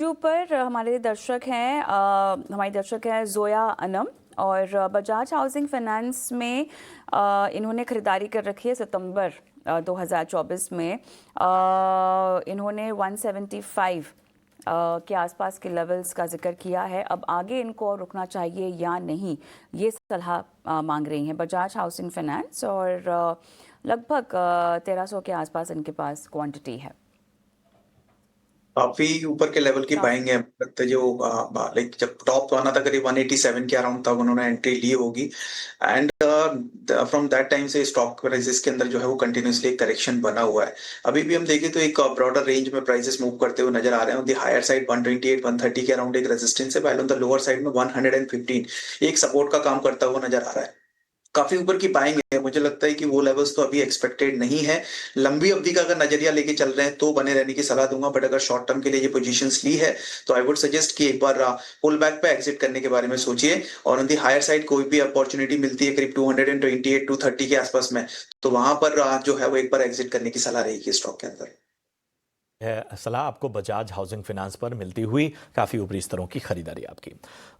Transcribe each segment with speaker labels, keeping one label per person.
Speaker 1: YouTube पर हमारी दर्शक हैं जोया अनम और बजाज हाउसिंग फाइनेंस में इन्होंने ख़रीदारी कर रखी है सितंबर 2024 में। इन्होंने 175 के आसपास के लेवल्स का जिक्र किया है। अब आगे इनको रुकना चाहिए या नहीं, ये सलाह मांग रही हैं बजाज हाउसिंग फाइनेंस और लगभग 1300 के आसपास इनके पास क्वांटिटी है।
Speaker 2: काफी ऊपर के लेवल की बाइंग है लगता है। जो लाइक जब टॉप आना था करीब 187 के अराउंड था, उन्होंने एंट्री ली होगी एंड फ्रॉम दैट टाइम से स्टॉक प्राइसेस के अंदर जो है वो कंटिन्यूसली एक करेक्शन बना हुआ है। अभी भी हम देखें तो एक ब्रॉडर रेंज में प्राइसेस मूव करते हुए नजर आ रहे हैं। ऑन द हायर साइड 128 130 के अराउंड एक रेजिस्टेंस है, while on the lower side में 115 एक सपोर्ट का काम करता हुआ नजर आ रहा है। काफी ऊपर की बाइंग है, मुझे लगता है कि वो लेवल्स तो अभी एक्सपेक्टेड नहीं है। लंबी अवधि का अगर नजरिया लेके चल रहे हैं तो बने रहने की सलाह दूंगा, बट अगर शॉर्ट टर्म के लिए ये पोजीशंस ली है तो आई वुड सजेस्ट कि एक बार पुल बैक पे एग्जिट करने के बारे में सोचिए। और ऑन दी हायर साइड कोई भी अपॉर्चुनिटी मिलती है करीब 228 230 के आसपास में, तो वहां पर जो है वो एक बार एग्जिट करने की सलाह रहेगी स्टॉक के अंदर।
Speaker 3: है सलाह आपको बजाज हाउसिंग फाइनेंस पर मिलती हुई काफ़ी ऊपरी स्तरों की खरीदारी आपकी।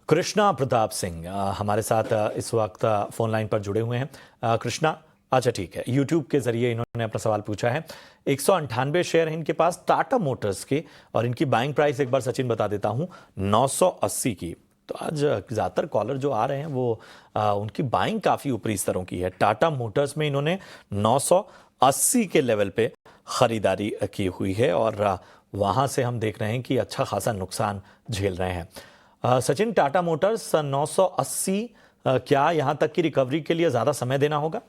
Speaker 3: कृष्णा प्रताप सिंह हमारे साथ इस वक्त फोन लाइन पर जुड़े हुए हैं। कृष्णा, अच्छा ठीक है, यूट्यूब के जरिए इन्होंने अपना सवाल पूछा है। 198 शेयर हैं इनके पास टाटा मोटर्स के और इनकी बाइंग प्राइस एक बार सचिन बता देता हूं 980 की। तो आज ज़्यादातर कॉलर जो आ रहे हैं वो उनकी बाइंग काफ़ी ऊपरी स्तरों की है। टाटा मोटर्स में इन्होंने 980 के लेवल पे खरीदारी की हुई है और वहां से हम देख रहे हैं कि अच्छा खासा नुकसान झेल रहे हैं। सचिन, टाटा मोटर्स 980 क्या यहां तक की रिकवरी के लिए ज्यादा समय देना होगा?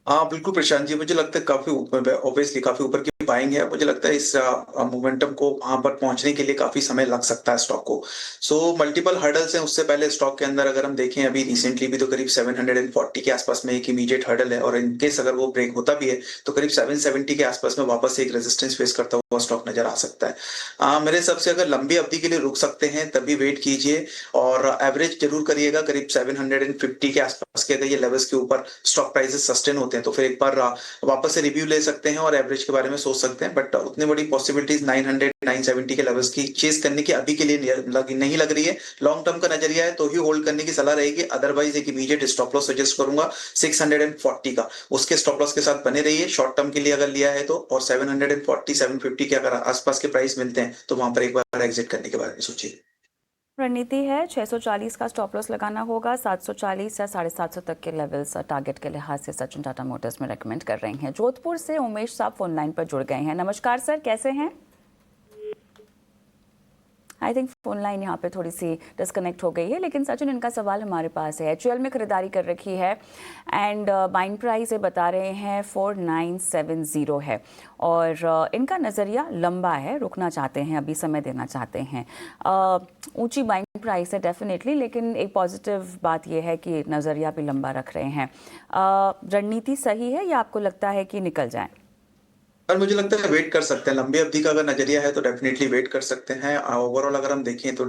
Speaker 2: हाँ बिल्कुल प्रशांत जी, मुझे लगता है काफी ऑब्वियसली काफी ऊपर की बाइंग है। मुझे लगता है इस मोमेंटम को वहां पर पहुंचने के लिए काफी समय लग सकता है स्टॉक को। सो मल्टीपल हर्डल्स हैं उससे पहले स्टॉक के अंदर। अगर हम देखें अभी रिसेंटली भी तो करीब 740 के आसपास में एक इमीडिएट हर्डल है, और इन केस अगर वो ब्रेक होता भी है तो करीब 770 के आसपास में वापस एक रेजिस्टेंस फेस करता हुआ स्टॉक नजर आ सकता है। मेरे हिसाब से अगर लंबी अवधि के लिए रुक सकते हैं तभी वेट कीजिए और एवरेज जरूर करिएगा करीब 750 के आसपास के। अगर ये लेवल्स के ऊपर स्टॉक प्राइसेस सस्टेन होते हैं तो फिर एक बार वापस से रिव्यू ले सकते हैं और एवरेज के बारे में सोच सकते हैं। बट उतनी बड़ी पॉसिबिलिटीज 900 970 के लेवल्स की चेस करने की अभी के लिए नहीं लग रही है। लॉन्ग टर्म का नजरिया है तो ही होल्ड करने की सलाह रहेगी। अदरवाइज एक इमीडिएट स्टॉप लॉस सजेस्ट करूंगा 640 का, उसके स्टॉप लॉस के साथ बने रहिए शॉर्ट टर्म के लिए अगर लिया है तो। और 740 750 के अगर आसपास के प्राइस मिलते हैं तो वहां पर एक बार एग्जिट करने के बारे में सोचिए।
Speaker 1: रणनीति है 640 का स्टॉप लॉस लगाना होगा, 740 या 750 तक के लेवल्स टारगेट के लिहाज से सचिन टाटा मोटर्स में रेकमेंड कर रहे हैं। जोधपुर से उमेश साहब फोन लाइन पर जुड़ गए हैं। नमस्कार सर, कैसे हैं? आई थिंक फोन लाइन यहाँ पे थोड़ी सी डिस्कनेक्ट हो गई है, लेकिन सचिन इनका सवाल हमारे पास है। HUL में खरीदारी कर रखी है एंड बाइंग प्राइस ये बता रहे हैं 4970 है और इनका नज़रिया लंबा है, रुकना चाहते हैं, अभी समय देना चाहते हैं। ऊंची बाइंग प्राइस है डेफिनेटली, लेकिन एक पॉजिटिव बात यह है कि नज़रिया भी लंबा रख रहे हैं। रणनीति सही है या आपको लगता है कि निकल जाए?
Speaker 2: पर मुझे लगता है वेट कर सकते हैं। लंबी अवधि का अगर नजरिया है तो डेफिनेटली वेट कर सकते हैं। ओवरऑल अगर हम देखें तो